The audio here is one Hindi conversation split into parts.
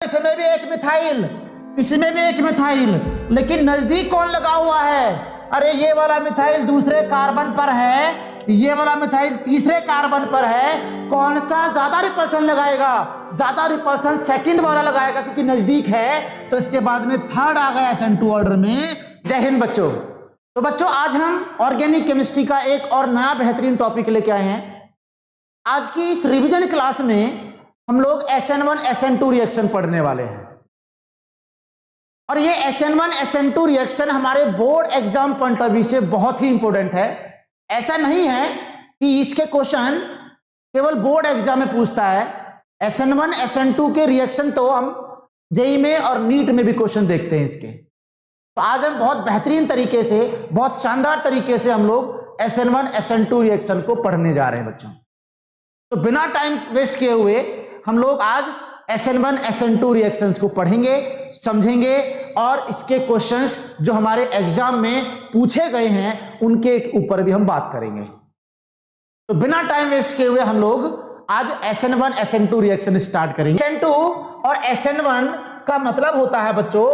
इसमें भी एक मिथाइल, इसमें भी एक मिथाइल, लेकिन नजदीक कौन लगा हुआ है? अरे ये वाला मिथाइल दूसरे कार्बन पर है, ये वाला मिथाइल तीसरे कार्बन पर है। कौन सा ज्यादा रिपल्सन लगाएगा? ज्यादा रिपल्सन सेकंड वाला लगाएगा क्योंकि नजदीक है। तो इसके बाद में थर्ड आ गया SN2 ऑर्डर में। जय हिंद बच्चों। तो बच्चों आज हम ऑर्गेनिक केमिस्ट्री का एक और नया बेहतरीन टॉपिक लेके आए हैं। आज की इस रिवीजन क्लास में हम लोग SN1 SN2 रिएक्शन पढ़ने वाले हैं। और ये SN1 SN2 रिएक्शन हमारे board exam point of view से बहुत ही इंपॉर्टेंट है। ऐसा नहीं है कि इसके क्वेश्चन केवल बोर्ड एग्जाम में पूछता है। SN1 SN2 के रिएक्शन तो हम जेईई में और नीट में भी क्वेश्चन देखते हैं इसके। तो आज हम बहुत बेहतरीन तरीके से, बहुत शानदार तरीके से हम लोग SN1 SN2 रिएक्शन को पढ़ने जा रहे हैं बच्चों। तो बिना टाइम वेस्ट किए हुए हम लोग आज SN1 SN2 रिएक्शंस को पढ़ेंगे, समझेंगे और इसके क्वेश्चंस जो हमारे एग्जाम में पूछे गए हैं उनके ऊपर भी हम बात करेंगे। तो बिना टाइम वेस्ट किए हुए हम लोग आज SN1 SN2 रिएक्शन स्टार्ट करेंगे। SN2 और SN1 का मतलब होता है बच्चों,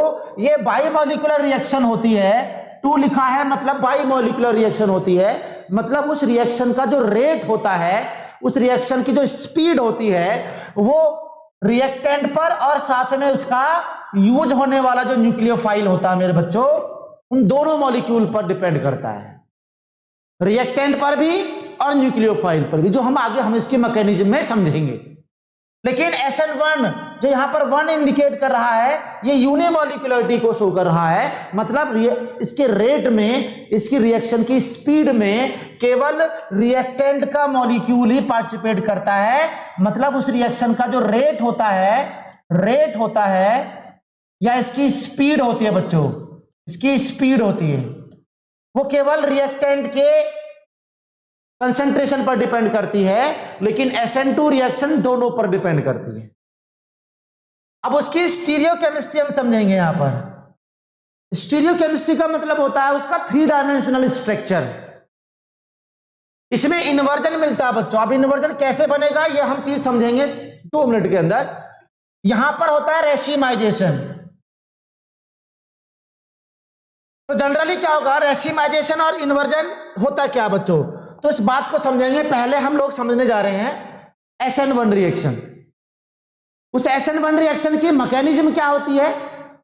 ये बाइमॉलिक्यूलर रिएक्शन होती है। 2 लिखा है मतलब बाइमॉलिक्यूलर रिएक्शन होती है, मतलब उस रिएक्शन का जो रेट होता है, उस रिएक्शन की जो स्पीड होती है वो रिएक्टेंट पर और साथ में उसका यूज होने वाला जो न्यूक्लियोफाइल होता है मेरे बच्चों, उन दोनों मॉलिक्यूल पर डिपेंड करता है। रिएक्टेंट पर भी और न्यूक्लियोफाइल पर भी, जो हम इसके मैकेनिज्म में समझेंगे। लेकिन SN1 जो यहां पर 1 इंडिकेट कर रहा है, ये यूनिमॉलिक्यूलरिटी को शो कर रहा है। मतलब इसके रेट में, इसकी रिएक्शन की स्पीड में केवल रिएक्टेंट का मॉलिक्यूल ही पार्टिसिपेट करता है। मतलब उस रिएक्शन का जो रेट होता है या इसकी स्पीड होती है बच्चों, इसकी स्पीड होती है, वो केवल रिएक्टेंट के कंसंट्रेशन पर डिपेंड करती है। लेकिन SN2 रिएक्शन दोनों पर डिपेंड करती है। अब उसकी स्टीरियोकेमिस्ट्री हम समझेंगे। यहां पर स्टीरियोकेमिस्ट्री का मतलब होता है उसका 3 डायमेंशनल स्ट्रक्चर। इसमें इन्वर्जन मिलता है बच्चों। अब इन्वर्जन कैसे बनेगा ये हम चीज समझेंगे 2 मिनट के अंदर। यहां पर होता है रेसिमाइजेशन। तो जनरली क्या होगा, रेसिमाइजेशन और इन्वर्जन होता क्या बच्चों, तो इस बात को समझेंगे। पहले हम लोग समझने जा रहे हैं SN1 रिएक्शन। उस SN1 रिएक्शन की मैकेनिज्म क्या होती है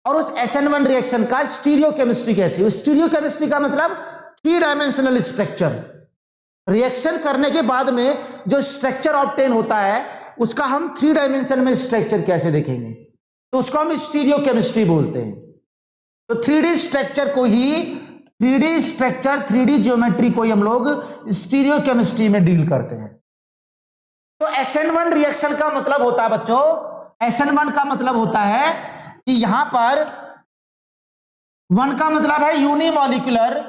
और उस SN1 रिएक्शन का स्टीरियोकेमिस्ट्री कैसी है। स्टीरियोकेमिस्ट्री का मतलब 3 डायमेंशनल स्ट्रक्चर। रिएक्शन करने के बाद में जो स्ट्रक्चर ऑब्टेन होता है उसका हम 3 डायमेंशन में स्ट्रक्चर कैसे देखेंगे, तो उसको हम स्टीरियोकेमिस्ट्री बोलते हैं। तो 3D स्ट्रक्चर को ही, 3D स्ट्रक्चर, 3D ज्योमेट्री को ही हम लोग स्टीरियोकेमिस्ट्री में डील करते हैं। तो SN1 रिएक्शन का मतलब होता है बच्चों, SN1 का मतलब होता है कि यहां पर 1 का मतलब है यूनिमॉलिक्यूलर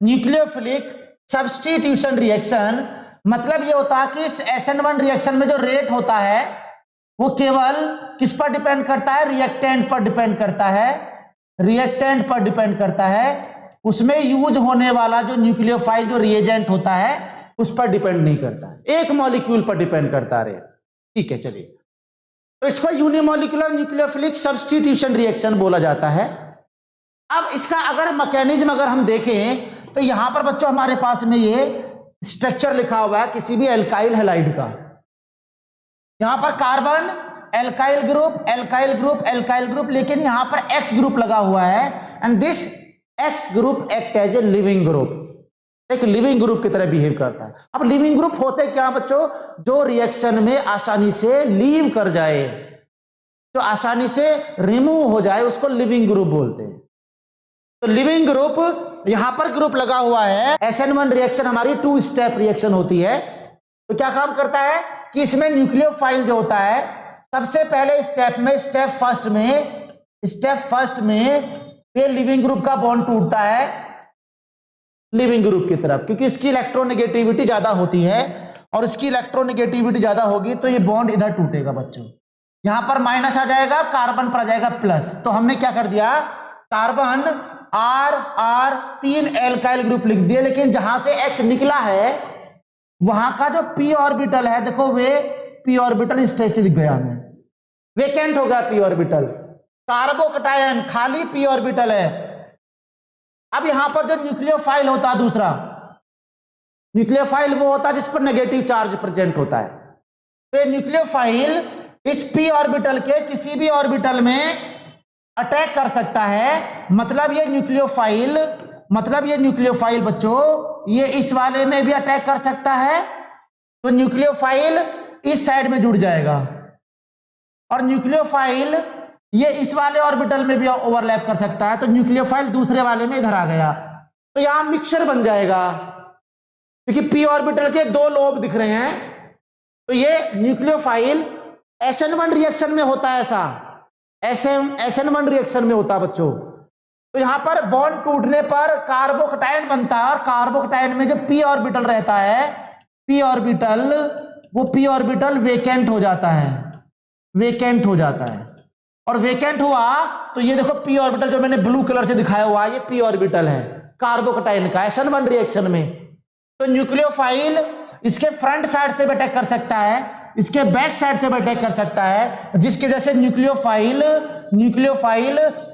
न्यूक्लियोफिलिक सब्स्टिट्यूशन रिएक्शन। मतलब ये होता है कि इस SN1 रिएक्शन में जो रेट होता है वो केवल किस पर डिपेंड करता है, रिएक्टेंट पर डिपेंड करता है। रिएक्टेंट पर डिपेंड करता है, उसमें यूज होने वाला जो न्यूक्लियोफाइल जो रिएजेंट होता है उस पर डिपेंड नहीं करता, एक मॉलिक्यूल पर डिपेंड करता है। ठीक है, चलिए। तो इसको यूनिमॉलिक्यूलर न्यूक्लियोफिलिक सब्स्टिट्यूशन रिएक्शन बोला जाता है। अब इसका अगर मैकेनिज्म अगर हम देखें तो यहां पर बच्चों हमारे पास में ये स्ट्रक्चर लिखा हुआ है किसी भी एल्काइल हैलाइड का। यहां पर carbon, alkyl group, alkyl group, alkyl group, लेकिन यहां पर X ग्रुप लगा हुआ है। And this X group act as a living group, एक लिविंग ग्रुप की तरह बिहेव करता है। अब लिविंग ग्रुप होते क्या बच्चों, जो रिएक्शन में आसानी से लीव कर जाए, जो आसानी से रिमूव हो जाए, उसको लिविंग ग्रुप बोलते हैं। तो लिविंग ग्रुप, यहां पर ग्रुप लगा हुआ है। SN1 रिएक्शन हमारी 2 स्टेप रिएक्शन होती है। तो क्या काम करता है कि इसमें न्यूक्लियोफाइल जो होता है, सबसे पहले स्टेप में, स्टेप फर्स्ट में ये लिविंग ग्रुप का बॉन्ड टूटता है लिविंग ग्रुप की तरफ, क्योंकि इसकी इलेक्ट्रोनेगेटिविटी ज्यादा होती है और इसकी इलेक्ट्रोनेगेटिविटी ज्यादा होगी तो ये बॉन्ड इधर टूटेगा बच्चों। यहां पर माइनस आ जाएगा, कार्बन पर आ जाएगा प्लस। तो हमने क्या कर दिया, कार्बन R 3 एल्काइल ग्रुप लिख दिए। लेकिन जहां से X निकला है वहां का जो p ऑर्बिटल है, देखो वे p ऑर्बिटल इस तरह से दिख गया हमें, वेकेंट हो गया p ऑर्बिटल। कार्बोकटायन खाली p ऑर्बिटल है। अब यहां पर जो न्यूक्लियोफाइल होता है दूसरा, न्यूक्लियोफाइल वो होता है जिस पर नेगेटिव चार्ज प्रेजेंट होता है। तो ये न्यूक्लियोफाइल इस p ऑर्बिटल के किसी भी ऑर्बिटल में अटैक कर सकता है। मतलब ये न्यूक्लियोफाइल बच्चों ये इस वाले में भी अटैक कर सकता है, तो न्यूक्लियोफाइल इस साइड में जुड़ जाएगा, और न्यूक्लियोफाइल ये इस वाले ऑर्बिटल में भी ओवरलैप कर सकता है, तो न्यूक्लियोफाइल दूसरे वाले में इधर आ गया, तो यहां मिक्सचर बन जाएगा क्योंकि p ऑर्बिटल के दो लोब दिख रहे हैं। तो ये न्यूक्लियोफाइल SN1 रिएक्शन में होता है, ऐसा SN1 रिएक्शन में होता है बच्चों। तो यहां पर बॉन्ड टूटने पर कार्बोकटायन बनता है, और कार्बोकटायन में जो p ऑर्बिटल रहता है, p ऑर्बिटल वेकेंट हो जाता है, और वेकेंट हुआ तो ये देखो p ऑर्बिटल जो मैंने ब्लू कलर से दिखाया हुआ है, ये p ऑर्बिटल है कार्बोकटायन का SN1 रिएक्शन में। तो न्यूक्लियोफाइल इसके फ्रंट साइड से भी अटैक कर सकता है, इसके बैक साइड से भी अटैक कर सकता है, जिसके वजह से न्यूक्लियोफाइल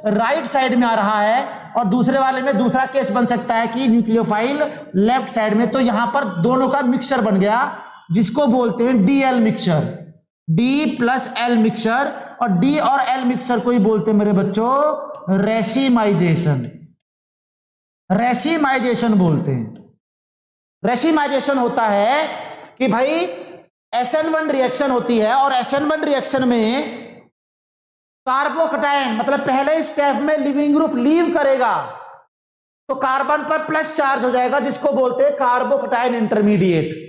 राइट साइड में आ रहा है, और दूसरे वाले में दूसरा केस बन सकता है कि न्यूक्लियोफाइल लेफ्ट साइड में। तो यहां पर दोनों का मिक्सचर बन गया, जिसको बोलते हैं DL mixture, D plus L mixture, और D और L मिक्सचर को ही बोलते हैं मेरे बच्चों रेसिमाइजेशन बोलते हैं। रेसिमाइजेशन होता है कि भाई SN1 रिएक्शन होती है, और SN1 रिएक्शन में कार्बोकटायन मतलब पहले स्टेप में लिविंग ग्रुप लीव करेगा तो कार्बन पर प्लस चार्ज हो जाएगा, जिसको बोलते हैं कार्बोकटायन इंटरमीडिएट।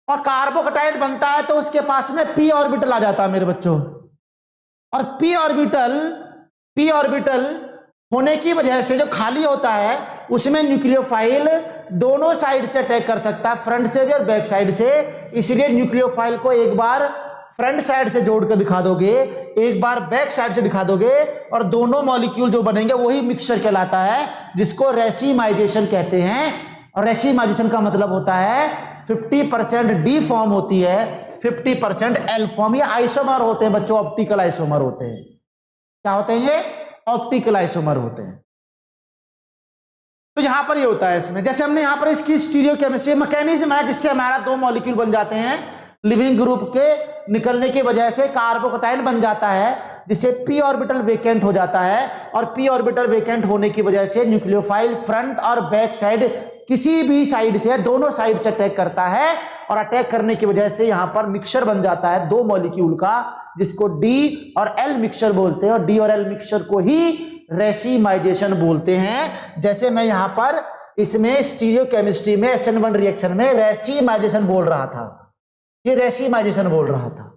और कार्बोकटायन बनता है तो उसके पास में p ऑर्बिटल आ जाता है मेरे बच्चों, और p ऑर्बिटल होने की वजह से जो खाली होता है उसमें न्यूक्लियोफाइल दोनों साइड से अटैक कर सकता है, फ्रंट से भी और बैक साइड से। इसलिए न्यूक्लियोफाइल को एक बार फ्रंट साइड से जोड़कर दिखा दोगे, एक बार बैक साइड से दिखा दोगे, और दोनों मॉलिक्यूल जो बनेंगे वही मिक्सचर कहलाता है, जिसको रेसिमाइजेशन कहते हैं। और रेसिमाइजेशन का मतलब होता है 50% D फॉर्म होती है, 50% L फॉर्म। ये आइसोमर होते हैं बच्चों, ऑप्टिकल आइसोमर होते हैं। क्या होते हैं ये? ऑप्टिकल आइसोमर होते हैं। तो यहां पर ये होता है इसमें, जैसे हमने यहां पर इसकी स्टीरियोकेमिस्ट्री मैकेनिज्म है जिससे हमारा दो मॉलिक्यूल बन जाते हैं, लिविंग ग्रुप के निकलने की वजह से कार्बोकटायन बन जाता है, जिससे p ऑर्बिटल वेकेंट हो जाता है, और p ऑर्बिटल वेकेंट होने की वजह से न्यूक्लियोफाइल फ्रंट और बैक साइड किसी भी साइड से, दोनों साइड से अटैक करता है, और अटैक करने की वजह से यहां पर मिक्सचर बन जाता है दो मॉलिक्यूल का, जिसको D और L मिक्सचर बोलते हैं, और D और L मिक्सचर को ही रेसिमाइजेशन बोलते हैं। जैसे मैं यहां पर इसमें स्टीरियोकेमिस्ट्री में SN1 रिएक्शन में रेसिमाइजेशन बोल रहा था, ये रेसिमाइजेशन बोल रहा था।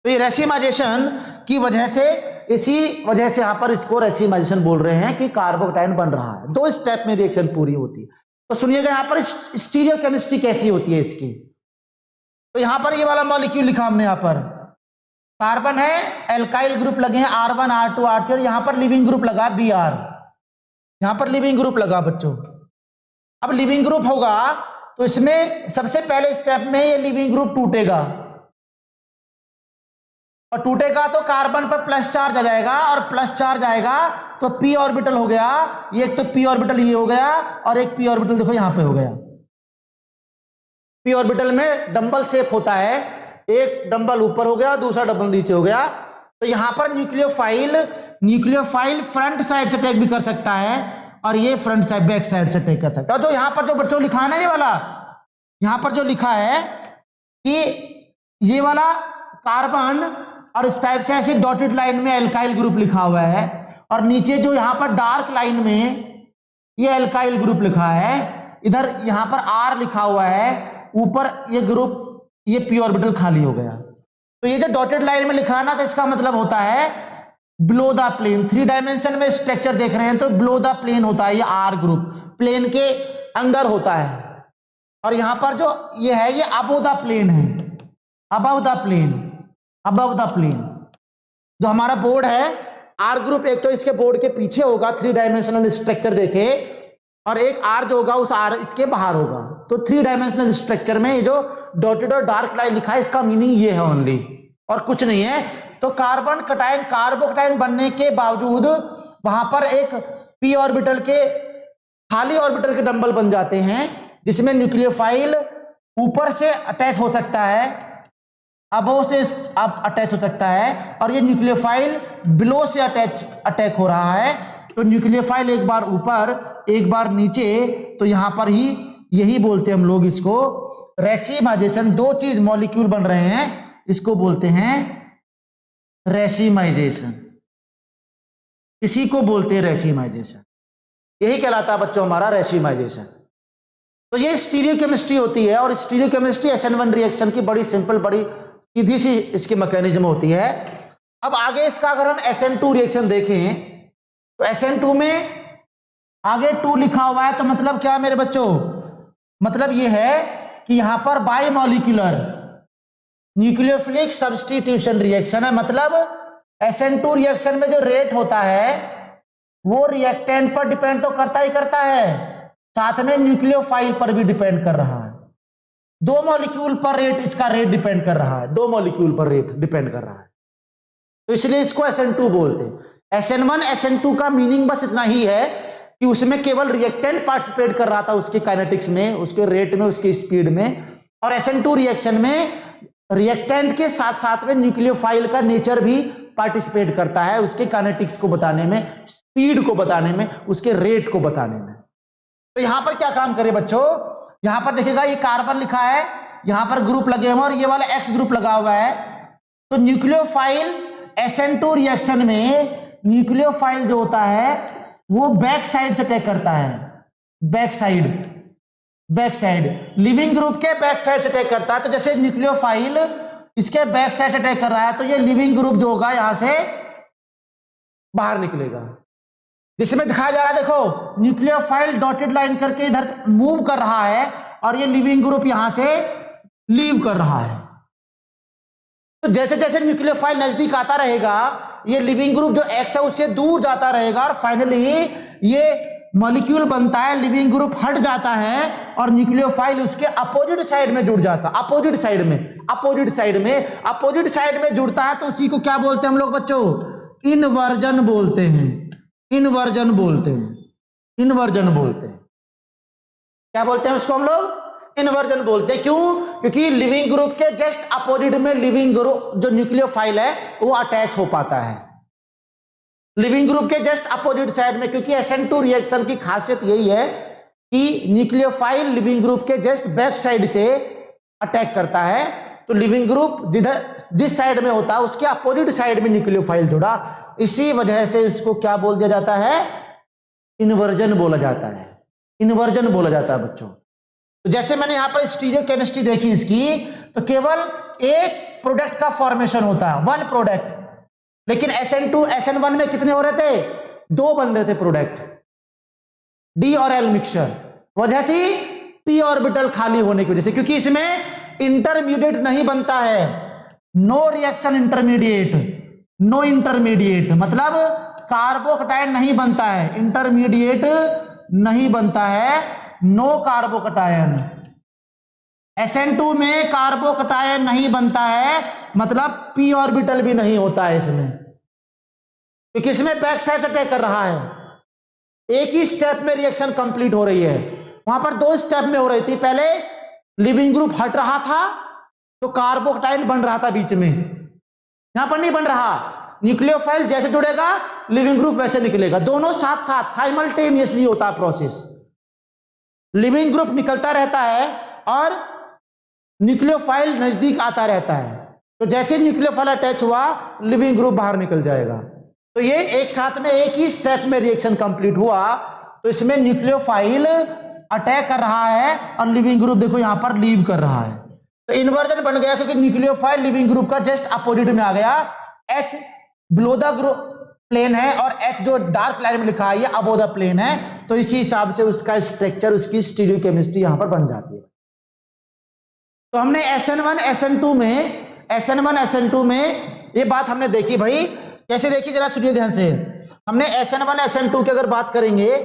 तो ये रेसिमाइजेशन की वजह से, इसी वजह से यहां पर इसको रेसिमाइजेशन बोल रहे हैं कि कार्बोकटायन बन रहा है। दो स्टेप में रिएक्शन पूरी होती है। तो सुनिएगा यहां पर स्टीरियोकेमिस्ट्री कैसी होती है इसकी। तो यहां पर ये वाला मॉलिक्यूल लिखा हमने, यहां पर कार्बन है, एल्काइल ग्रुप लगे हैं R1 R2 R3, और यहां पर लिविंग ग्रुप लगा Br, यहां पर लिविंग ग्रुप लगा बच्चों। अब लिविंग ग्रुप होगा तो इसमें सबसे पहले स्टेप में ये लिविंग ग्रुप टूटेगा, और टूटेगा तो कार्बन पर प्लस चार्ज आ जाएगा, और प्लस चार्ज आएगा तो p ऑर्बिटल हो गया, ये एक तो p ऑर्बिटल ये हो गया, और एक p ऑर्बिटल देखो यहां पे हो गया। p ऑर्बिटल में डंबल शेप होता है, एक डंबल ऊपर हो गया, दूसरा डंबल नीचे हो गया। तो यहां पर न्यूक्लियोफाइल फ्रंट साइड से अटैक भी कर सकता है, और ये फ्रंट साइड बैक साइड से अटैक कर सकता है। तो यहां पर जो बच्चों लिखा है ना, ये वाला यहां पर जो लिखा है कि ये वाला कार्बन, और इस टाइप से ऐसे डॉटेड लाइन में एल्काइल ग्रुप लिखा हुआ है, और नीचे जो यहां पर डार्क लाइन में ये एल्काइल ग्रुप लिखा है, इधर यहां पर R लिखा हुआ है, ऊपर ये ग्रुप, ये p ऑर्बिटल खाली हो गया। तो ये जो डॉटेड लाइन में लिखा है ना, तो इसका मतलब होता है बिलो द प्लेन। 3 डायमेंशन में स्ट्रक्चर देख रहे हैं तो बिलो द प्लेन होता है, ये R ग्रुप प्लेन के अंदर होता है, और यहां पर जो ये है ये अबव द प्लेन है, अबव द प्लेन। जो हमारा बोर्ड है R ग्रुप, एक तो इसके बोर्ड के पीछे होगा 3 डायमेंशनल स्ट्रक्चर देखे, और एक R जो होगा उस R इसके बाहर होगा। तो 3 डायमेंशनल स्ट्रक्चर में ये जो डॉटेड और डार्क लाइन लिखा है इसका मीनिंग ये है ओनली, और कुछ नहीं है। तो कार्बन कटायन कार्बोकटायन बनने के बावजूद वहां पर एक पी ऑर्बिटल के खाली ऑर्बिटल के डंबल बन जाते हैं, जिसमें न्यूक्लियोफाइल ऊपर से अटैच हो सकता है, अबोव से अब अटैच हो सकता है, और ये न्यूक्लियोफाइल बिलो से अटैक हो रहा है। तो न्यूक्लियोफाइल एक बार ऊपर एक बार नीचे, तो यहां पर ही यही बोलते हैं हम लोग इसको रेसिमाइजेशन। 2 चीज मॉलिक्यूल बन रहे हैं, इसको बोलते हैं रेसिमाइजेशन, इसी को बोलते हैं रेसिमाइजेशन। यही कहलाता है बच्चों हमारा रेसिमाइजेशन। तो ये स्टीरियोकेमिस्ट्री होती है, और स्टीरियोकेमिस्ट्री SN1 रिएक्शन की बड़ी सिंपल, बड़ी सीधी सी इसकी मैकेनिज्म होती है। अब आगे इसका अगर हम SN2 रिएक्शन देखें तो SN2 में आगे 2 लिखा हुआ है, तो मतलब क्या मेरे बच्चों, मतलब ये है कि यहां पर बाइमॉलिक्यूलर न्यूक्लियोफिलिक सब्स्टिट्यूशन रिएक्शन है। मतलब SN2 रिएक्शन में जो रेट होता है वो रिएक्टेंट पर डिपेंड तो करता ही करता है, साथ में न्यूक्लियोफाइल पर भी डिपेंड कर रहा है। 2 मॉलिक्यूल पर रेट, इसका रेट डिपेंड कर रहा है, 2 मॉलिक्यूल पर रेट डिपेंड कर रहा है, तो इसलिए इसको SN2 बोलते हैं। SN1 SN2 का मीनिंग बस इतना ही है कि उसमें केवल रिएक्टेंट पार्टिसिपेट कर रहा था उसके काइनेटिक्स में, उसके रेट में, उसकी स्पीड में, और SN2 रिएक्शन में रिएक्टेंट के साथ साथ में न्यूक्लियोफाइल का नेचर भी पार्टिसिपेट करता है उसके काइनेटिक्स को बताने में, स्पीड को बताने में, उसके रेट को बताने में। तो यहां पर क्या काम करे बच्चों, यहां पर देखिएगा ये कार्बन लिखा है, यहां पर ग्रुप लगे हुए और ये वाला X ग्रुप लगा हुआ है। तो न्यूक्लियोफाइल SN2 रिएक्शन में न्यूक्लियोफाइल जो होता है वो बैक साइड से अटैक करता है, बैक साइड लिविंग ग्रुप के बैक साइड से अटैक करता है। तो जैसे न्यूक्लियोफाइल इसके बैक साइड से अटैक कर रहा है, तो ये लिविंग ग्रुप जो होगा यहां से बाहर निकलेगा, जिसमें दिखाया जा रहा है, देखो न्यूक्लियोफाइल डॉटेड लाइन करके इधर मूव कर रहा है, और ये लिविंग ग्रुप यहां से लीव कर रहा है। तो जैसे जैसे न्यूक्लियोफाइल नजदीक आता रहेगा, ये लिविंग ग्रुप जो X है उससे दूर जाता रहेगा, और फाइनली ये मॉलिक्यूल बनता है, लिविंग ग्रुप हट जाता है, और न्यूक्लियोफाइल उसके अपोजिट साइड में जुड़ जाता है, अपोजिट साइड में जुड़ता है। तो उसी को क्या बोलते हैं हम लोग बच्चों, इनवर्जन बोलते हैं। क्या बोलते हैं उसको हम लोग, इनवर्जन बोलते हैं। क्यों? क्योंकि लिविंग ग्रुप के जस्ट अपोजिट में लिविंग ग्रुप जो न्यूक्लियोफाइल है वो अटैच हो पाता है, लिविंग ग्रुप के जस्ट अपोजिट साइड में। क्योंकि SN2 रिएक्शन की खासियत यही है कि न्यूक्लियोफाइल लिविंग ग्रुप के जस्ट बैक साइड से अटैक करता है, तो लिविंग ग्रुप जिस साइड में होता है उसके अपोजिट साइड में न्यूक्लियोफाइल जुड़ा, इसी वजह से इसको क्या बोल दिया जाता है, इन्वर्जन बोला जाता है बच्चों। तो जैसे मैंने यहां पर स्टीरियोकेमिस्ट्री देखी इसकी, तो केवल एक प्रोडक्ट का फॉर्मेशन होता है, 1 प्रोडक्ट, लेकिन SN2 SN1 में कितने हो रहे थे, 2 बन रहे थे प्रोडक्ट, D और L मिक्सचर। वजह थी p ऑर्बिटल खाली होने की वजह से, क्योंकि इसमें इंटरमीडिएट नहीं बनता है, नो रिएक्शन इंटरमीडिएट, मतलब कार्बोकटायन नहीं बनता है, इंटरमीडिएट नहीं बनता है, नो कार्बोकटायन। SN2 में कार्बोकटायन नहीं बनता है, मतलब p ऑर्बिटल भी नहीं होता है इसमें, क्योंकि इसमें बैक साइड से अटैक कर रहा है। एक ही स्टेप में रिएक्शन कंप्लीट हो रही है, वहां पर 2 स्टेप में हो रही थी। पहले लिविंग ग्रुप हट रहा था तो कार्बोकटायन बन रहा था बीच में, यहां पर नहीं बन रहा। न्यूक्लियोफाइल जैसे जुड़ेगा लिविंग ग्रुप वैसे निकलेगा, दोनों साथ साथ साइमल्टेनियसली होता है प्रोसेस। लिविंग ग्रुप निकलता रहता है और न्यूक्लियोफाइल नजदीक आता रहता है, तो जैसे न्यूक्लियोफाइल अटैच हुआ लिविंग ग्रुप बाहर निकल जाएगा। तो ये एक साथ में एक ही स्टेप में रिएक्शन कंप्लीट हुआ, तो इसमें न्यूक्लियोफाइल अटैक कर रहा है और लिविंग ग्रुप देखो यहां पर लीव कर रहा है। तो इन्वर्जन बन गया, क्योंकि न्यूक्लियोफाइल लिविंग ग्रुप का जस्ट अपोजिट में आ गया, H below the group plane है और H जो डार्क लाइन में लिखा है ये अबो द प्लेन है, तो इसी हिसाब से उसका स्ट्रक्चर, उसकी स्टीरियोकेमिस्ट्री यहां पर बन जाती है। तो हमने SN1 SN2 में ये बात हमने देखी भाई, कैसे देखी जरा सुनिए ध्यान से। हमने SN1 SN2 की अगर बात करेंगे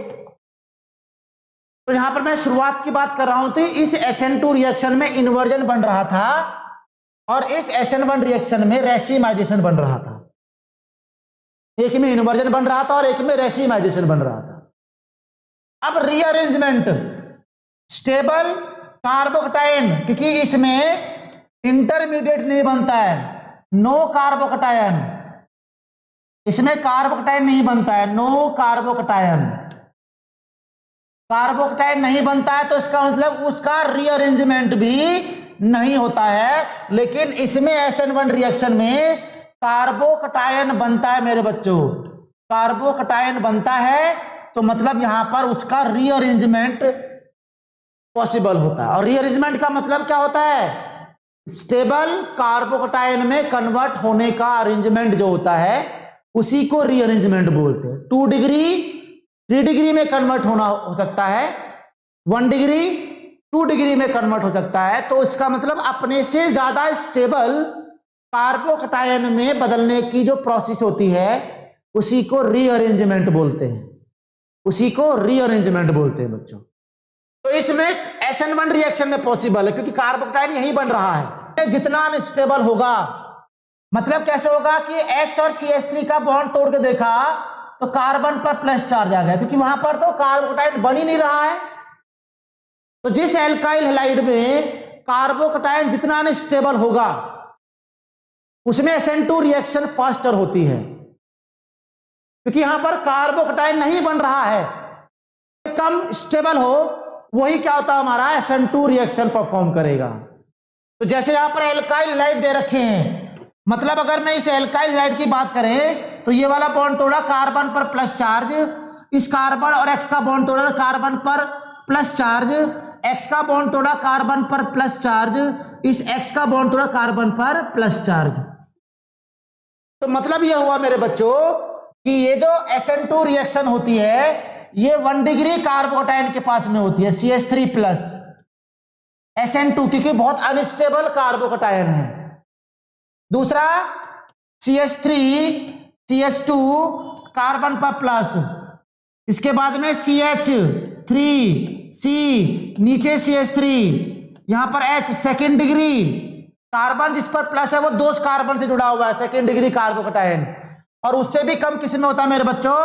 तो यहां पर मैं शुरुआत की बात कर रहा हूं, तो इस SN2 रिएक्शन में इन्वर्जन बन रहा था और इस SN1 रिएक्शन में रेसिमाइजेशन बन रहा था। एक में इन्वर्जन बन रहा था और एक में रेसिमाइजेशन बन रहा था। अब रीअरेंजमेंट, स्टेबल कार्बोकटायन, क्योंकि इसमें इंटरमीडिएट नहीं बनता है, नो कार्बोकटायन, इसमें कार्बोकटायन नहीं बनता है, नो कार्बोकटायन, कार्बोकटायन नहीं बनता है, तो इसका मतलब उसका रीअरेंजमेंट भी नहीं होता है। लेकिन इसमें SN1 रिएक्शन में कार्बोकटायन बनता है मेरे बच्चों, कार्बोकटायन बनता है, तो मतलब यहां पर उसका रीअरेंजमेंट पॉसिबल होता है। और रीअरेंजमेंट का मतलब क्या होता है? स्टेबल कार्बोकटायन में कन्वर्ट होने का अरेंजमेंट जो होता है उसी को रीअरेंजमेंट बोलते हैं। 2 डिग्री 3 डिग्री में कन्वर्ट होना हो सकता है, 1 डिग्री 2 डिग्री में कन्वर्ट हो सकता है, तो इसका मतलब अपने से ज्यादा स्टेबल कार्बोकटायन में बदलने की जो प्रोसेस होती है उसी को रीअरेंजमेंट बोलते हैं, उसी को रीअरेंजमेंट बोलते हैं बच्चों। तो इसमें SN1 रिएक्शन में पॉसिबल है क्योंकि कार्बोकटायन यही बन रहा है। जितना अनस्टेबल होगा, मतलब कैसे होगा कि X और CH3 का बॉन्ड तोड़ के देखा तो कार्बन पर प्लस चार्ज आ गया, क्योंकि वहां पर तो कार्बोकटायन बन ही नहीं रहा है। तो जिस एल्काइल हैलाइड में कार्बोकटायन जितना अनस्टेबल होगा उसमें SN2 रिएक्शन फास्टर होती है, क्योंकि यहां पर कार्बोकटायन नहीं बन रहा है। कम स्टेबल हो वही क्या होता है, हमारा SN2 रिएक्शन परफॉर्म करेगा। तो जैसे यहां पर एल्काइल हैलाइड दे रखे हैं, मतलब अगर मैं इस एल्काइल हैलाइड की बात करें तो ये वाला बॉन्ड तोड़ा, कार्बन पर प्लस चार्ज, इस कार्बन और X का बॉन्ड तोड़ा, कार्बन पर प्लस चार्ज, X का बॉन्ड तोड़ा, कार्बन पर प्लस चार्ज, इस X का बॉन्ड तोड़ा, कार्बन पर प्लस चार्ज। तो मतलब ये हुआ मेरे बच्चों कि ये जो SN2 रिएक्शन होती है ये 1 डिग्री कार्बोकटायन के पास में होती है, CH3 प्लस SN2, क्योंकि बहुत अनस्टेबल कार्बोकटायन है। दूसरा CH3 CH2 कार्बन पर प्लस, इसके बाद में CH3 C, नीचे CH3, यहां पर H, सेकेंड डिग्री कार्बन जिस पर प्लस है वो 2 कार्बन से जुड़ा हुआ है, सेकेंड डिग्री कार्बोकटायन। और उससे भी कम किस में होता है मेरे बच्चों?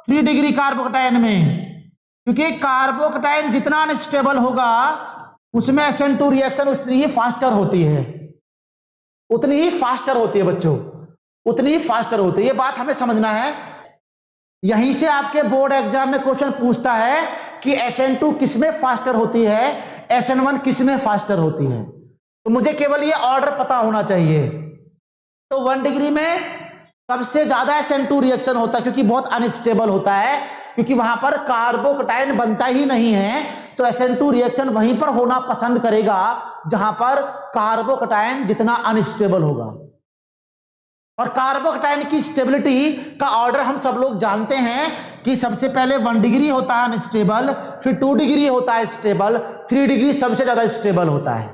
3 डिग्री कार्बोकटायन में, क्योंकि कार्बोकटायन जितना अनस्टेबल होगा उसमें SN2 रिएक्शन उतनी ही फास्टर होती है, उतनी ही फास्टर होती है बच्चों, उतनी ही फास्टर होती है। ये बात हमें समझना है। यहीं से आपके बोर्ड एग्जाम में क्वेश्चन पूछता है कि SN2 किसमें फास्टर होती है, SN1 किसमें फास्टर होती है। तो मुझे केवल ये ऑर्डर पता होना चाहिए। तो 1 डिग्री में सबसे ज्यादा SN2 रिएक्शन होता है क्योंकि बहुत अनस्टेबल होता है, क्योंकि वहां पर कार्बोकटायन बनता ही नहीं है, तो SN2 रिएक्शन वहीं पर होना पसंद करेगा जहां पर कार्बोकटायन जितना अनस्टेबल होगा। और कार्बोकटायन की स्टेबिलिटी का ऑर्डर हम सब लोग जानते हैं कि सबसे पहले 1 डिग्री होता है अनस्टेबल, फिर 2 डिग्री होता है स्टेबल, 3 डिग्री सबसे ज्यादा स्टेबल होता है,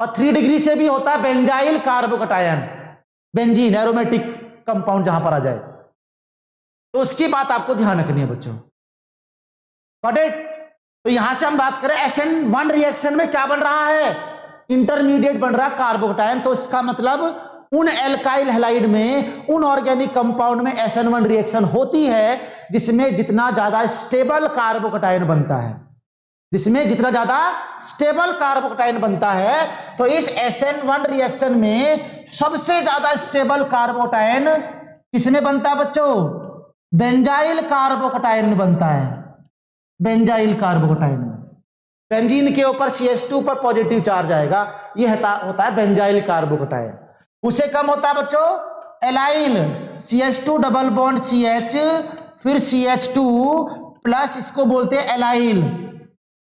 और 3 डिग्री से भी होता है benzyl carbocation, benzene aromatic compound जहां पर आ जाए। तो उसकी बात आपको ध्यान रखनी है बच्चों। Got it? तो यहां से हम बात करें SN1 रिएक्शन में क्या बन रहा है, इंटरमीडिएट बन रहा है कार्बोकटायन। तो इसका मतलब उन एल्काइल हैलाइड में, उन ऑर्गेनिक कंपाउंड में SN1 रिएक्शन होती है जिसमें जितना ज्यादा स्टेबल कार्बोकटायन बनता है, जिसमें जितना ज्यादा स्टेबल कार्बोकटायन बनता है। तो इस SN1 रिएक्शन में सबसे ज्यादा स्टेबल कार्बोकटायन किसमें बनता है बच्चों? बेंजाइल कार्बोकटायन में बनता है, बेंजाइल कार्बोकटायन में। बेंजीन के ऊपर CH2 पर पॉजिटिव चार्ज आएगा, ये होता है बेंजाइल कार्बोकटायन। उसे कम होता है बच्चों allyl, CH2 double bond CH, फिर CH2 प्लस, इसको बोलते हैं एलाइल,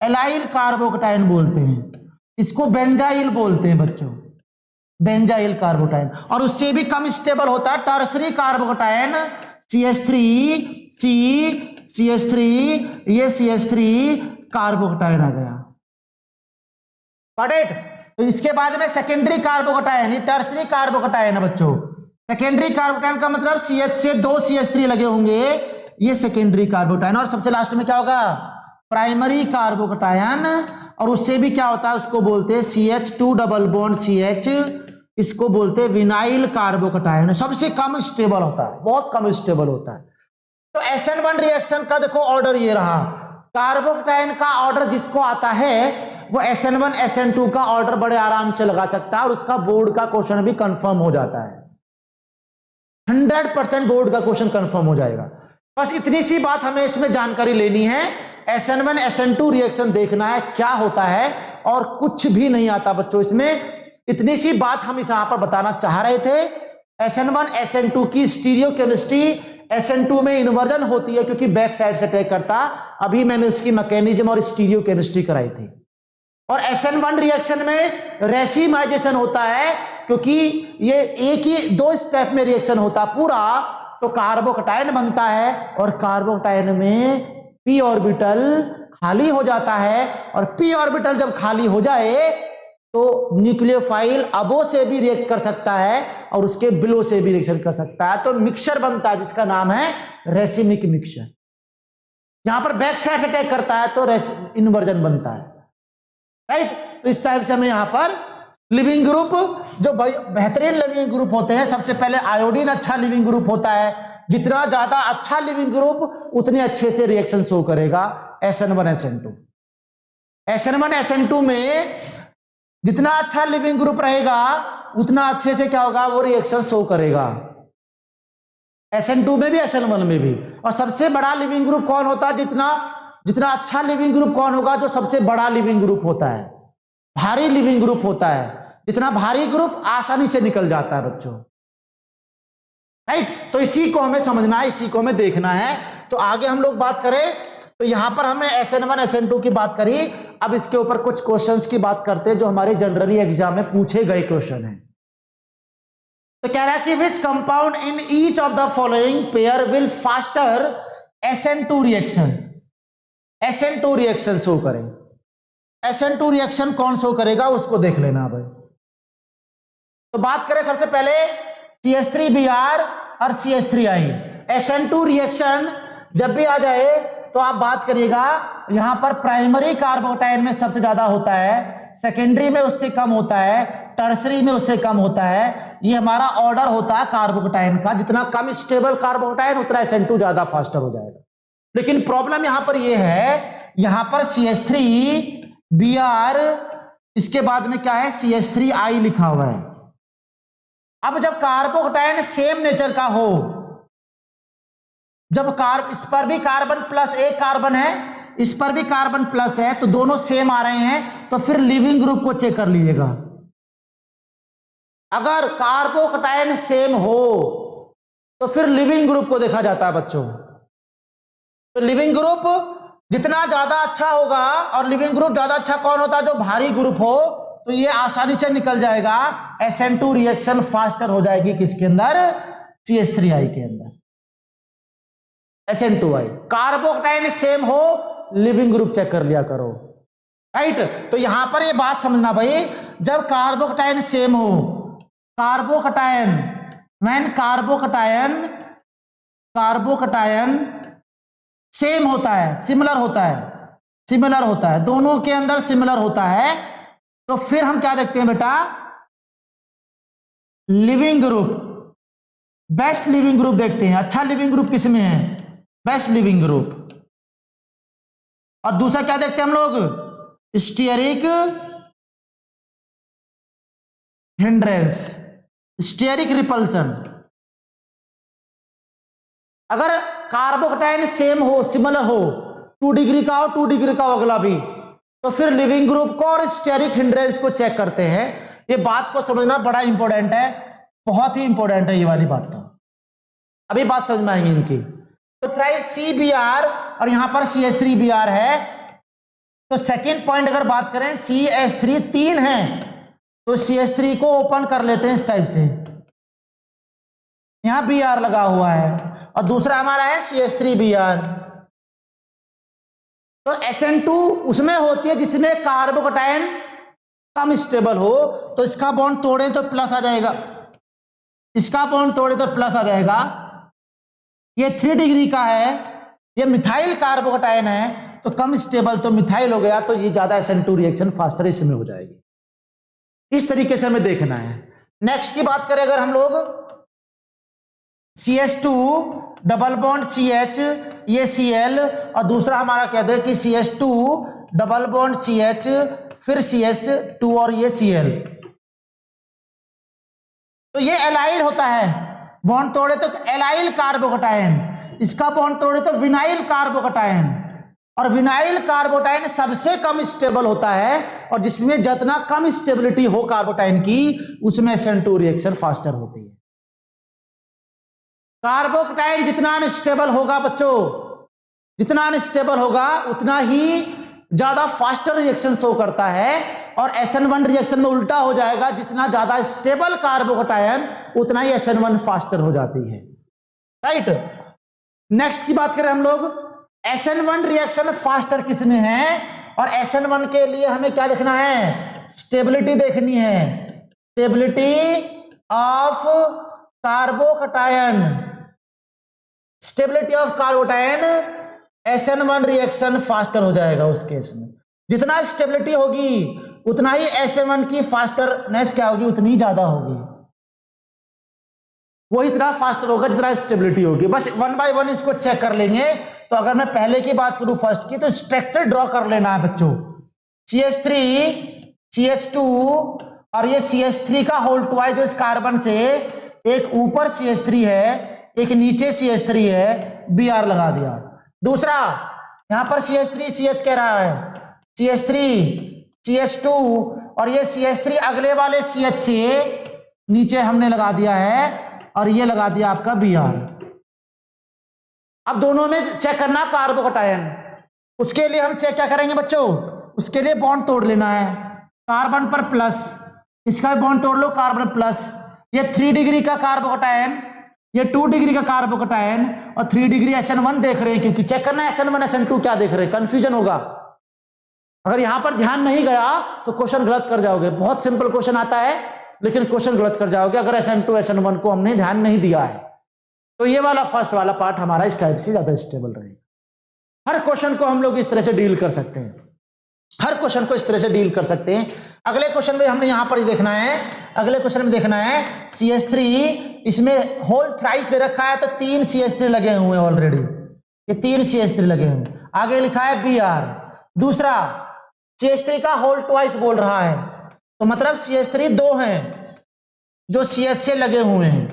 एलाइल कार्बोकटायन बोलते हैं, इसको बेंजाइल बोलते हैं बच्चों, बेंजाइल कार्बोकटायन। और उससे भी कम स्टेबल होता है tertiary carbocation, CH3 C, CH3, ये CH3 कार्बोकटायन आ गया। Got it? तो इसके बाद में सेकेंडरी कार्बोकटायन, ये टर्सरी कार्बोकटायन है बच्चों। सेकेंडरी कार्बोकटायन का मतलब CH से 2 CH3 लगे होंगे, ये सेकेंडरी कार्बोकटायन। और सबसे लास्ट में क्या होगा? प्राइमरी कार्बोकटायन, और उससे भी क्या होता है, उसको बोलते हैं CH2 डबल बॉन्ड CH, इसको बोलते हैं विनाइल कार्बोकटायन। सबसे कम स्टेबल होता है, बहुत कम स्टेबल होता है। तो SN1 रिएक्शन का देखो ऑर्डर ये रहा, कार्बोकटायन का ऑर्डर जिसको आता है वो SN1 SN2 का ऑर्डर बड़े आराम से लगा सकता है, और उसका बोर्ड का क्वेश्चन भी कंफर्म हो जाता है। 100% बोर्ड का क्वेश्चन कंफर्म हो जाएगा। बस इतनी सी बात हमें इसमें जानकारी लेनी है, SN1 SN2 रिएक्शन देखना है क्या होता है, और कुछ भी नहीं आता बच्चों इसमें। इतनी सी बात हम इस यहां पर बताना चाह रहे थे। SN1 SN2 की स्टीरियो केमिस्ट्री, SN2 में इन्वर्जन होती है क्योंकि बैक साइड से अटैक करता, अभी मैंने उसकी मैकेनिज्म और स्टीरियो केमिस्ट्री कराई थी। और SN1 रिएक्शन में रेसिमाइजेशन होता है क्योंकि ये एक ही 2 स्टेप में रिएक्शन होता पूरा, तो कार्बोकटायन बनता है, और कार्बोकटायन में p ऑर्बिटल खाली हो जाता है, और p ऑर्बिटल जब खाली हो जाए तो न्यूक्लियोफाइल अबो से भी रिएक्ट कर सकता है और उसके बिलो से भी रिएक्शन कर सकता है, तो मिक्सचर बनता है जिसका नाम है रेसिमिक मिक्सचर। यहां पर बैक साइड अटैक करता है तो इन्वर्जन बनता है, राइट। तो इस टाइप से हमें यहां पर लिविंग ग्रुप, जो बेहतरीन लिविंग ग्रुप होते हैं, सबसे पहले आयोडीन अच्छा लिविंग ग्रुप होता है, जितना ज्यादा अच्छा लिविंग ग्रुप उतने अच्छे से रिएक्शन शो करेगा SN1 SN2। SN1 SN2 में जितना अच्छा लिविंग ग्रुप रहेगा उतना अच्छे से क्या होगा, वो रिएक्शन शो करेगा, SN2 में भी SN1 में भी। और सबसे बड़ा लिविंग ग्रुप कौन होता है, जितना अच्छा लिविंग ग्रुप कौन होगा, जो सबसे बड़ा लिविंग ग्रुप होता है, भारी लिविंग ग्रुप होता है, जितना भारी ग्रुप आसानी से निकल जाता है बच्चों, राइट। तो इसी को हमें समझना है, इसी को हमें देखना है। तो आगे हम लोग बात करें, तो यहां पर हमने SN1 SN2 की बात करी, अब इसके ऊपर कुछ क्वेश्चंस की बात करते हैं जो हमारे जनरली एग्जाम में पूछे गए क्वेश्चन हैं। तो कह रहा है कि which compound in each of the following pair will faster SN2 reaction, SN2 reaction show करें। SN2 रिएक्शन कौन शो करेगा उसको देख लेना भाई। तो बात करें सबसे पहले CH3Br और CH3I। SN2 रिएक्शन जब भी आ जाए तो आप बात करिएगा, यहां पर प्राइमरी कार्बोकटायन में सबसे ज्यादा होता है, सेकेंडरी में उससे कम होता है, टर्सरी में उससे कम होता है। ये हमारा ऑर्डर होता है कार्बोकटायन का, जितना कम स्टेबल कार्बोकटायन उतना SN2 ज्यादा फास्टर हो जाएगा। लेकिन प्रॉब्लम यहां पर ये है, यहां पर CH3Br, इसके बाद में क्या है, CH3I लिखा हुआ है। अब जब कार्बोकटायन सेम नेचर का हो, जब इस पर भी कार्बन प्लस एक कार्बन है, इस पर भी कार्बन प्लस है, तो दोनों सेम आ रहे हैं, तो फिर लिविंग ग्रुप को चेक कर लीजिएगा। अगर कार्बोकटायन सेम हो तो फिर लिविंग ग्रुप को देखा जाता है बच्चों। तो लिविंग ग्रुप जितना ज्यादा अच्छा होगा, और लिविंग ग्रुप ज्यादा अच्छा कौन होता है, जो भारी ग्रुप हो, तो ये आसानी से निकल जाएगा, SN2 रिएक्शन फास्टर हो जाएगी किसके अंदर, CH3I के अंदर, SN2I। कार्बोकटायन सेम हो, लिविंग ग्रुप चेक कर लिया करो, राइट। तो यहां पर ये बात समझना भाई, जब कार्बोकटायन सेम हो, कार्बोकटायन व्हेन कार्बोकटायन सेम होता है, सिमिलर होता है, दोनों के अंदर सिमिलर होता है, तो फिर हम क्या देखते हैं बेटा, leaving group, best leaving group देखते हैं। अच्छा लिविंग ग्रुप किसमें है, बेस्ट लिविंग ग्रुप। और दूसरा क्या देखते हैं हम लोग, स्टीयरिक हिंड्रेंस, स्टीयरिक रिपल्सन। अगर कार्बोकटायन सेम हो, सिमिलर हो, 2 डिग्री का हो, 2 डिग्री का हो अगला भी, तो फिर लिविंग ग्रुप को और स्टेरिक हिंड्रेंस को चेक करते हैं। ये बात को समझना बड़ा इंपॉर्टेंट है, बहुत ही इंपॉर्टेंट है ये वाली बात। तो अभी बात समझ में आएंगी इनकी। तो CBr और यहां पर CH3Br है, तो सेकेंड पॉइंट अगर बात करें, CH3 3 है, तो CH3 को ओपन कर लेते हैं इस टाइप से, यहां Br लगा हुआ है, और दूसरा हमारा है CH3Br। तो SN2 उसमें होती है जिसमें कार्बोकटायन कम स्टेबल हो, तो इसका बॉन्ड तोड़े तो प्लस आ जाएगा, इसका बॉन्ड तोड़े तो प्लस आ जाएगा। ये 3 डिग्री का है, ये मिथाइल कार्बोकटायन है, तो कम स्टेबल तो मिथाइल हो गया, तो ये ज्यादा SN2 रिएक्शन फास्टर इसमें हो जाएगी। इस तरीके से हमें देखना है। नेक्स्ट की बात करें अगर हम लोग, CH2 डबल बॉन्ड CH, ये Cl, और दूसरा हमारा कहते हैं कि CH2 डबल बॉन्ड CH, फिर CH2 और ये Cl, तो ये एलाइल होता है। बॉन्ड तोड़े तो एलाइल कार्बोकटायन, इसका बॉन्ड तोड़े तो विनाइल कार्बोकटायन, और विनाइल कार्बोटाइन सबसे कम स्टेबल होता है, और जिसमें जितना कम स्टेबिलिटी हो कार्बोटाइन की उसमें SN2 रिएक्शन फास्टर होती है। कार्बोकटाइन जितना अनस्टेबल होगा बच्चों, जितना अनस्टेबल होगा उतना ही ज्यादा फास्टर रिएक्शन शो करता है, और SN1 रिएक्शन में उल्टा हो जाएगा, जितना ज्यादा स्टेबल कार्बोकटायन उतना ही SN1 फास्टर हो जाती है। राइट। नेक्स्ट की बात करें हम लोग, SN1 रिएक्शन फास्टर किस में है, और SN1 के लिए हमें क्या देखना है, स्टेबिलिटी देखनी है, stability of carbocation, stability of carbocation, SN1 reaction faster हो जाएगा उस केस में। जितना स्टेबिलिटी होगी उतना ही SN1 की फास्टरनेस क्या होगी, उतनी ज्यादा होगी, वो इतना फास्टर होगा जितना स्टेबिलिटी होगी। बस 1 बाय 1 इसको चेक कर लेंगे। तो अगर मैं पहले की बात करूं फर्स्ट की, तो स्ट्रक्चर ड्रॉ कर लेना है बच्चों। CH3 CH2 और ये CH3 का होल ट्वाइस जो इस कार्बन से, एक ऊपर CH3 है, एक नीचे CH3 है, Br लगा दिया। दूसरा यहां पर CH3 CH कह रहा है, CH3 CH2 और ये CH3 अगले वाले CH से नीचे हमने लगा दिया है, और ये लगा दिया आपका Br। अब दोनों में चेक करना कार्बोकटायन, उसके लिए हम चेक क्या करेंगे बच्चों, उसके लिए बॉन्ड तोड़ लेना है। कार्बन पर प्लस, इसका भी बॉन्ड तोड़ लो, कार्बन प्लस, ये 3 डिग्री का कार्बोकटायन, ये 2 डिग्री का कार्बोकटायन, और 3 डिग्री SN1 देख रहे हैं, क्योंकि चेक करना है SN1 SN2 क्या देख रहे हैं, कंफ्यूजन होगा। अगर यहां पर ध्यान नहीं गया तो क्वेश्चन गलत कर जाओगे। बहुत सिंपल क्वेश्चन आता है लेकिन क्वेश्चन गलत कर जाओगे अगर SN2 SN1 को हमने ध्यान नहीं दिया है। तो ये वाला फर्स्ट वाला पार्ट हमारा इस टाइप से ज्यादा स्टेबल रहेगा। हर क्वेश्चन को हम लोग इस तरह से डील कर सकते हैं, हर क्वेश्चन को इस तरह से डील कर सकते हैं। अगले क्वेश्चन में हमने यहां पर ही देखना है, अगले क्वेश्चन में देखना है CH3, इसमें होल थ्राइस दे रखा है, तो 3 CH3 लगे हुए हैं ऑलरेडी, ये 3 CH3 लगे हुए हैं। आगे लिखा है Br, दूसरा CH3 का होल ट्वाइस बोल रहा है, तो मतलब CH3 2 हैं जो CH से लगे हुए हैं।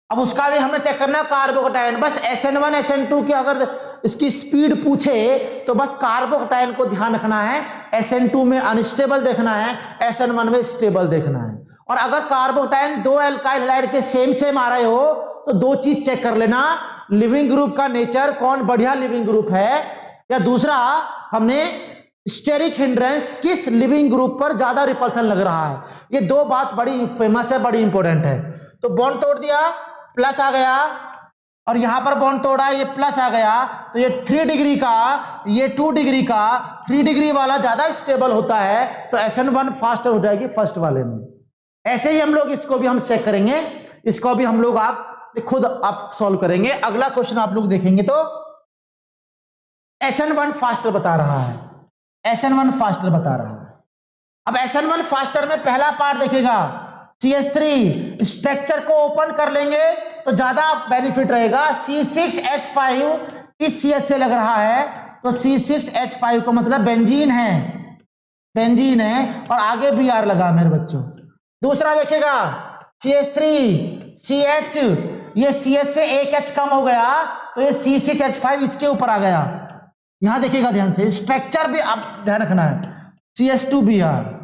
अब उसका भी हमें चेक करना कार्बोकटायन। बस SN1 SN2 की अगर इसकी स्पीड पूछे तो बस कार्बोकटायन को ध्यान रखना है, SN2 में अनस्टेबल देखना है, SN1 में स्टेबल देखना है। और अगर कार्बोकटायन 2 एल्काइल हैलाइड के सेम आ रहे हो तो 2 चीज चेक कर लेना, लिविंग ग्रुप का नेचर, कौन बढ़िया लिविंग ग्रुप है, या दूसरा हमने स्टेरिक हिंड्रेंस किस लिविंग ग्रुप पर ज्यादा रिपल्सन लग रहा है। ये 2 बात बड़ी फेमस है, बड़ी इंपॉर्टेंट है। तो बॉन्ड तोड़ दिया, प्लस आ गया, और यहां पर बॉन्ड तोड़ा, ये प्लस आ गया, तो ये 3 डिग्री का, ये 2 डिग्री का, 3 डिग्री वाला ज्यादा स्टेबल होता है, तो SN1 फास्टर हो जाएगी फर्स्ट वाले में। ऐसे ही हम लोग इसको भी हम चेक करेंगे, इसको भी हम लोग आप खुद आप सॉल्व करेंगे। अगला क्वेश्चन आप लोग देखेंगे तो SN1 फास्टर बता रहा है, SN1 फास्टर बता रहा है। अब SN1 फास्टर में पहला पार्ट देखेगा CH3, स्ट्रक्चर को ओपन कर लेंगे तो ज्यादा बेनिफिट रहेगा। C6H5 इस CH से लग रहा है, तो C6H5 को मतलब बेंजीन है, बेंजीन है, और आगे Br लगा मेरे बच्चों। दूसरा देखेगा CH3 CH, ये CH से एक H कम हो गया, तो ये C6H5 इसके ऊपर आ गया। यहां देखिएगा ध्यान से, स्ट्रक्चर भी आप ध्यान रखना है, CH2Br।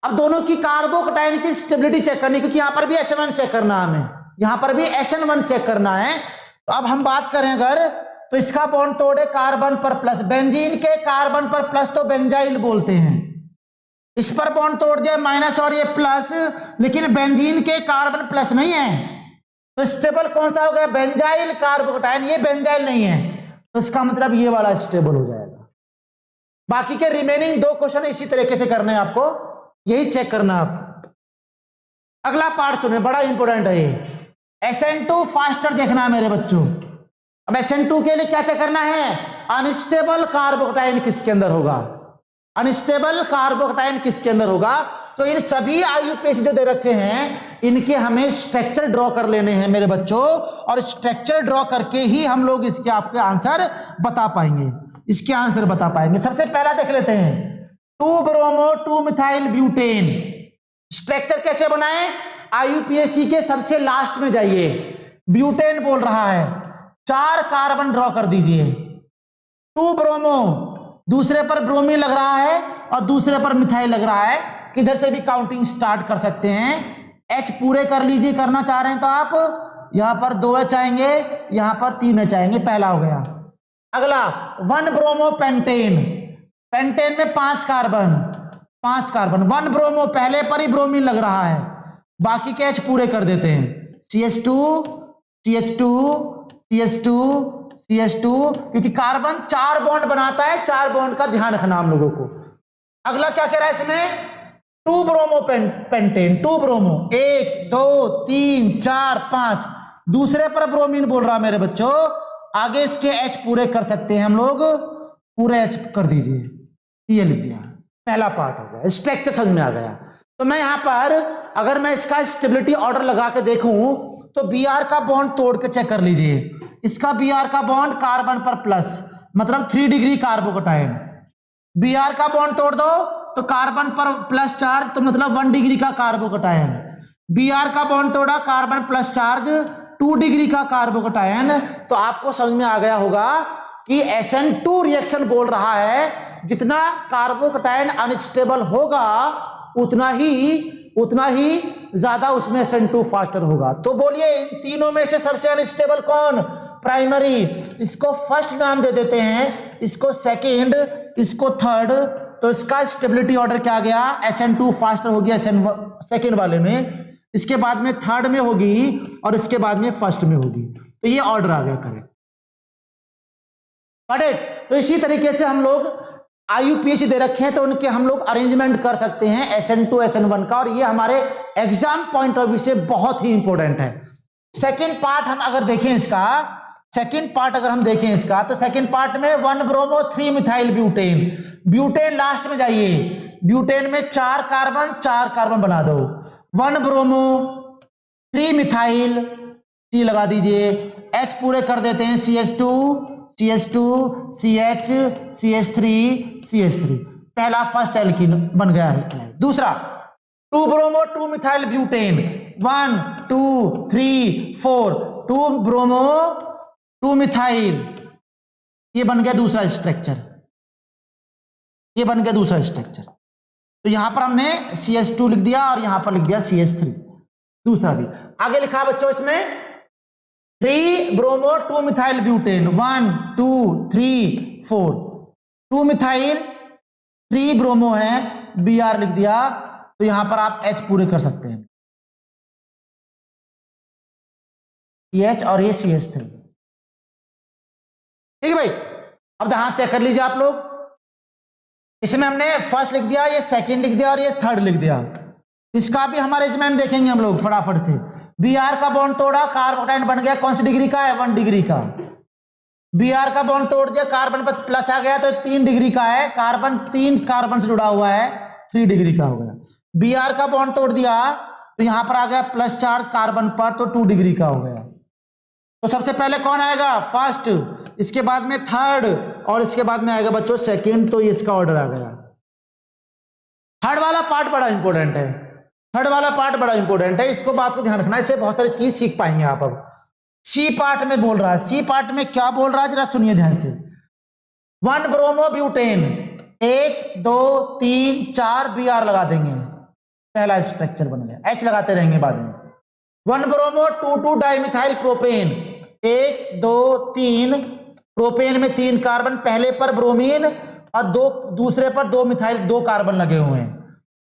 अब दोनों की कार्बोकटायन की स्टेबिलिटी चेक करनी, क्योंकि यहां पर भी SN1 चेक करना है हमें, यहां पर भी SN1 चेक करना है। तो अब हम बात करें अगर, तो इसका बॉन्ड तोड़े कार्बन पर प्लस, बेंजीन के कार्बन पर प्लस तो बेंजाइल बोलते हैं, इस पर बॉन्ड तोड़ दिया माइनस और ये प्लस, लेकिन बेंजीन के कार्बन प्लस नहीं है, तो स्टेबल कौन सा हो गया, बेंजाइल कार्बोकटायन, ये बेंजाइल नहीं है, तो इसका मतलब ये वाला स्टेबल हो जाएगा। बाकी के रिमेनिंग 2 क्वेश्चन इसी तरीके से करने हैं आपको, यही चेक करना आपको। अगला पार्ट सुने, बड़ा इंपॉर्टेंट है ये, SN2 फास्टर देखना है मेरे बच्चों। अब SN2 के लिए क्या चेक करना है, अनस्टेबल कार्बोकटायन किसके अंदर होगा, अनस्टेबल कार्बोकटायन किसके अंदर होगा। तो इन सभी IUPAC जो दे रखे हैं इनके हमें स्ट्रक्चर ड्रॉ कर लेने हैं मेरे बच्चों, और स्ट्रक्चर ड्रॉ करके ही हम लोग इसके आपके आंसर बता पाएंगे, इसके आंसर बता पाएंगे। सबसे पहला देख लेते हैं 2 ब्रोमो 2 मिथाइल ब्यूटेन। स्ट्रक्चर कैसे बनाएं, IUPAC के सबसे लास्ट में जाइए, ब्यूटेन बोल रहा है, 4 कार्बन ड्रॉ कर दीजिए, 2 ब्रोमो, दूसरे पर ब्रोमीन लग रहा है और दूसरे पर मिथाइल लग रहा है, किधर से भी काउंटिंग स्टार्ट कर सकते हैं। H पूरे कर लीजिए, करना चाह रहे हैं तो आप यहां पर 2H आएंगे, यहां पर 3H आएंगे, पहला हो गया। अगला 1 ब्रोमो पेंटेन, पेंटेन में 5 कार्बन, 1 ब्रोमो, पहले पर ही ब्रोमीन लग रहा है, बाकी के H पूरे कर देते हैं, CH2 CH2 CH2 CH2, क्योंकि कार्बन 4 बॉन्ड बनाता है, 4 बॉन्ड का ध्यान रखना हम लोगों को। अगला क्या कह रहा है इसमें, 2 ब्रोमो पेंटेन, 2 ब्रोमो, 1 2 3 4 5, दूसरे पर ब्रोमीन बोल रहा मेरे बच्चों, आगे इसके H पूरे कर सकते हैं हम लोग, पूरे H कर दीजिए, ये लिख दिया, पहला पार्ट हो गया, स्ट्रक्चर समझ में आ गया। तो मैं यहां पर अगर मैं इसका स्टेबिलिटी ऑर्डर लगा के देखूं तो Br का बॉन्ड तोड़ के चेक कर लीजिए, इसका Br का बॉन्ड कार्बन पर प्लस, मतलब 3 डिग्री कार्बोकटायन, Br का बॉन्ड तोड़ दो तो कार्बन पर प्लस चार्ज, तो मतलब 1 डिग्री का कार्बोकटायन, Br का बॉन्ड तोड़ा, कार्बन प्लस चार्ज, 2 डिग्री का कार्बोकटायन। तो आपको समझ में आ गया होगा कि SN2 रिएक्शन बोल रहा है जितना कार्बोकटायन अनस्टेबल होगा उतना ही ज्यादा उसमें SN2 फास्टर होगा। तो बोलिए इन तीनों में से सबसे अनस्टेबल कौन, प्राइमरी, इसको फर्स्ट नाम दे देते हैं, इसको सेकेंड, इसको थर्ड। तो इसका स्टेबिलिटी ऑर्डर क्या गया, SN2 फास्टर हो गया सेकेंड वाले में, इसके बाद में थर्ड में होगी और इसके बाद में फर्स्ट में होगी, तो ये ऑर्डर आ गया करेक्ट। Got it. तो इसी तरीके से हम लोग IUPAC दे रखे हैं तो उनके हम लोग अरेंजमेंट कर सकते हैं SN2 SN1 का, और ये हमारे एग्जाम पॉइंट ऑफ व्यू से बहुत ही इंपॉर्टेंट है। सेकेंड पार्ट हम अगर देखें इसका, सेकेंड पार्ट अगर हम देखें इसका, तो सेकेंड पार्ट में 1 bromo 3 methyl butane, butane last में जाइए, ब्यूटेन में 4 कार्बन बना दो, 1 ब्रोमो 3 मिथाइल, C लगा दीजिए, H पूरे कर देते हैं, CH2 CH2 CH CH3 CH3, पहला फर्स्ट एल्कीन बन गया है। दूसरा 2 bromo 2 methyl butane, 1 2 3 4, 2 bromo 2 methyl, ये बन गया दूसरा स्ट्रक्चर, ये बन गया दूसरा स्ट्रक्चर। तो यहां पर हमने CH2 लिख दिया और यहां पर लिख दिया CH3, दूसरा भी आगे लिखा बच्चों इसमें 3 bromo 2 methyl butane, 1 2 3 4, 2 methyl 3 bromo है, Br लिख दिया, तो यहां पर आप H पूरे कर सकते हैं, CH और ये CH3, ठीक है भाई। अब ध्यान चेक कर लीजिए आप लोग, इसमें हमने फर्स्ट लिख दिया, ये सेकंड लिख दिया और ये थर्ड लिख दिया। इसका भी हम अरेंजमेंट देखेंगे हम लोग फटाफट से। Br का बॉन्ड तोड़ा, कार्बोकटायन बन गया, कौन सी डिग्री का है, 1 डिग्री का। Br का बॉन्ड तोड़ दिया, कार्बन पर प्लस आ गया तो 3 डिग्री का है, कार्बन 3 कार्बन से जुड़ा हुआ है, 3 डिग्री का हो गया। Br का बॉन्ड तोड़ दिया तो यहां पर आ गया प्लस चार्ज कार्बन पर, तो 2 डिग्री का हो गया। तो सबसे पहले कौन आएगा, फर्स्ट, इसके बाद में थर्ड और इसके बाद में आएगा बच्चों सेकेंड, तो इसका ऑर्डर आ गया। थर्ड वाला पार्ट बड़ा इंपॉर्टेंट है, थर्ड वाला पार्ट बड़ा इंपॉर्टेंट है, इसको बात को ध्यान रखना, इससे बहुत सारी चीज सीख पाएंगे आप। अब सी पार्ट में बोल रहा है, सी पार्ट में क्या बोल रहा है जरा सुनिए ध्यान से। 1 ब्रोमो ब्यूटेन, 1 2 3 4 Br लगा देंगे, पहला स्ट्रक्चर बन गया, H लगाते रहेंगे बाद में। 1 ब्रोमो 2 डाइमिथाइल प्रोपेन, 1 2 3, प्रोपेन में 3 कार्बन, पहले पर ब्रोमीन और दूसरे पर 2 मिथाइल, 2 कार्बन लगे हुए हैं,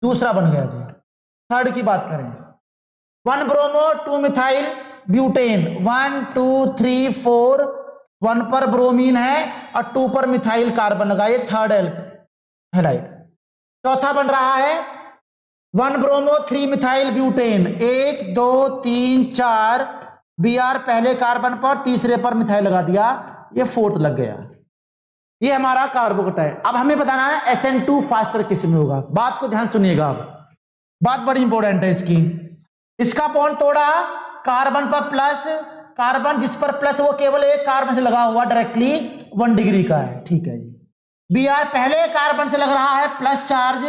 दूसरा बन गया जी। थर्ड की बात करें, 1 ब्रोमो 2 मिथाइल ब्यूटेन, 1 2 3 4, 1 पर ब्रोमीन है और 2 पर मिथाइल कार्बन लगा, ये थर्ड हैलाइड। चौथा बन रहा है 1 ब्रोमो 3 मिथाइल ब्यूटेन, 1 2 3 4, Br पहले कार्बन पर, तीसरे पर मिथाइल लगा दिया, ये फोर्थ लग गया। ये हमारा कार्बोकेटाइन। अब हमें बताना है SN2 फास्टर किस में होगा। बात को ध्यान सुनिएगा, अब बात बड़ी इंपॉर्टेंट है इसकी। इसका बॉन्ड तोड़ा, कार्बन पर प्लस, कार्बन जिस पर प्लस वो केवल एक कार्बन से लगा हुआ डायरेक्टली 1 डिग्री का है, ठीक है जी। Br पहले कार्बन से लग रहा है प्लस चार्ज,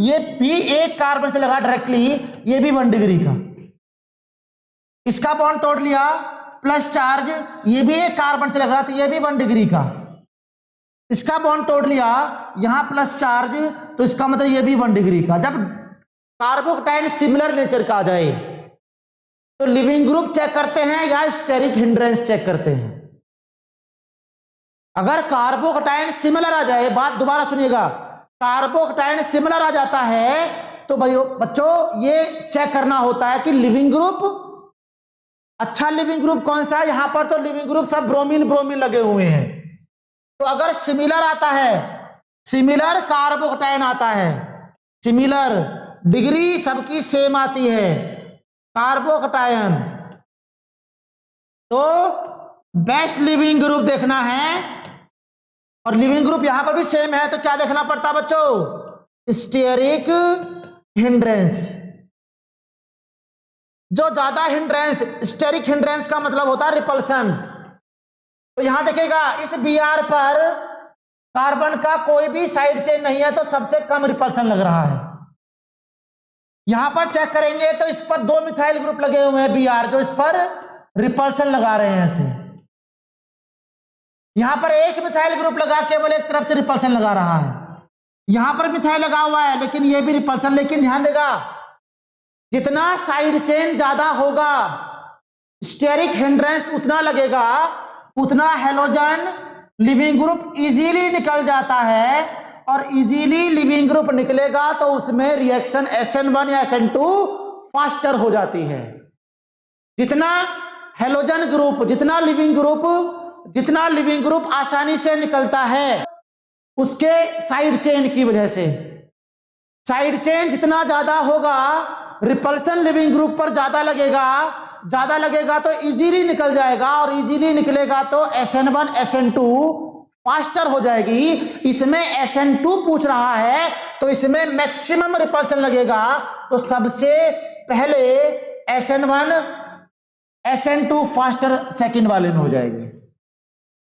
ये भी एक कार्बन से लगा डायरेक्टली, ये भी 1 डिग्री का। इसका बॉन्ड तोड़ लिया, प्लस चार्ज, ये भी एक कार्बन से लग रहा था, ये भी 1 डिग्री का। इसका बॉन्ड तोड़ लिया, यहां प्लस चार्ज, तो इसका मतलब ये भी 1 डिग्री का। जब कार्बोकेटाइन सिमिलर नेचर का आ जाए तो लिविंग ग्रुप चेक करते हैं या स्टेरिक हिंड्रेंस चेक करते हैं। अगर कार्बोकेटाइन सिमिलर आ जाए, बात दोबारा सुनिएगा, कार्बोकेटाइन सिमिलर आ जाता है तो भाई बच्चों ये चेक करना होता है कि लिविंग ग्रुप, अच्छा लिविंग ग्रुप कौन सा है। यहां पर तो लिविंग ग्रुप सब ब्रोमीन ब्रोमीन लगे हुए हैं, तो अगर सिमिलर आता है, सिमिलर कार्बोकेटाइन आता है, सिमिलर डिग्री सबकी सेम आती है कार्बोकेटाइन, तो बेस्ट लिविंग ग्रुप देखना है। और लिविंग ग्रुप यहां पर भी सेम है, तो क्या देखना पड़ता बच्चों, स्टेरिक हिंड्रेंस। जो ज्यादा हिंड्रेंस, स्टेरिक हिंड्रेंस का मतलब होता है रिपल्सन। तो यहां देखिएगा इस Br पर कार्बन का कोई भी साइड चेन नहीं है, तो सबसे कम रिपल्सन लग रहा है। यहां पर चेक करेंगे तो इस पर 2 मिथाइल ग्रुप लगे हुए हैं Br, जो इस पर रिपल्सन लगा रहे हैं ऐसे। यहां पर एक मिथाइल ग्रुप लगा केवल एक तरफ से रिपल्सन लगा रहा है, यहां पर मिथाइल लगा हुआ है लेकिन ये भी रिपल्सन। लेकिन ध्यान देगा, जितना साइड चेन ज्यादा होगा स्टेरिक हिंड्रेंस उतना लगेगा, उतना हेलोजन लिविंग ग्रुप इजीली निकल जाता है। और इजीली लिविंग ग्रुप निकलेगा तो उसमें रिएक्शन SN1 या SN2 फास्टर हो जाती है। जितना हेलोजन ग्रुप, जितना लिविंग ग्रुप आसानी से निकलता है उसके साइड चेन की वजह से, साइड चेन जितना ज्यादा होगा रिपल्सन लिविंग ग्रुप पर ज्यादा लगेगा तो इजीली निकल जाएगा, और इजीली निकलेगा तो SN1 SN2 फास्टर हो जाएगी। इसमें SN2 पूछ रहा है तो इसमें मैक्सिमम रिपल्सन लगेगा, तो सबसे पहले SN1 SN2 फास्टर सेकंड वाले में हो जाएगी।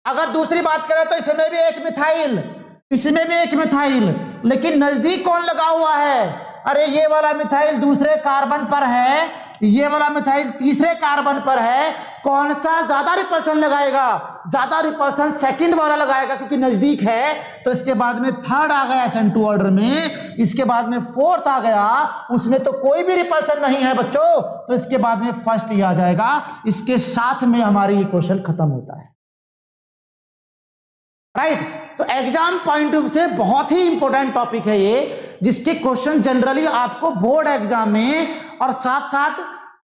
अगर दूसरी बात करें तो इसमें भी एक मिथाइल, लेकिन नजदीक कौन लगा हुआ है, अरे ये वाला मिथाइल दूसरे कार्बन पर है, ये वाला मिथाइल तीसरे कार्बन पर है। कौन सा ज्यादा रिपल्सन लगाएगा, ज्यादा रिपल्सन सेकंड वाला लगाएगा क्योंकि नजदीक है। तो इसके बाद में थर्ड आ गया SN2 ऑर्डर में, इसके बाद में फोर्थ आ गया, उसमें तो कोई भी रिपल्सन नहीं है बच्चों, तो इसके बाद में फर्स्ट ही आ जाएगा। इसके साथ में हमारी ये क्वेश्चन खत्म होता है, राइट। तो एग्जाम पॉइंट ऑफ व्यू से बहुत ही इंपॉर्टेंट टॉपिक है ये, जिसके क्वेश्चन जनरली आपको बोर्ड एग्जाम में और साथ साथ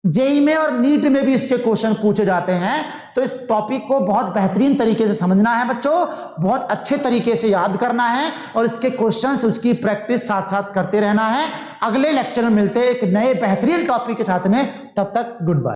जेई में और नीट में भी इसके क्वेश्चन पूछे जाते हैं। तो इस टॉपिक को बहुत बेहतरीन तरीके से समझना है बच्चों, बहुत अच्छे तरीके से याद करना है, और इसके क्वेश्चंस, उसकी प्रैक्टिस साथ साथ करते रहना है। अगले लेक्चर में मिलते हैं एक नए बेहतरीन टॉपिक के साथ में, तब तक गुड बाय।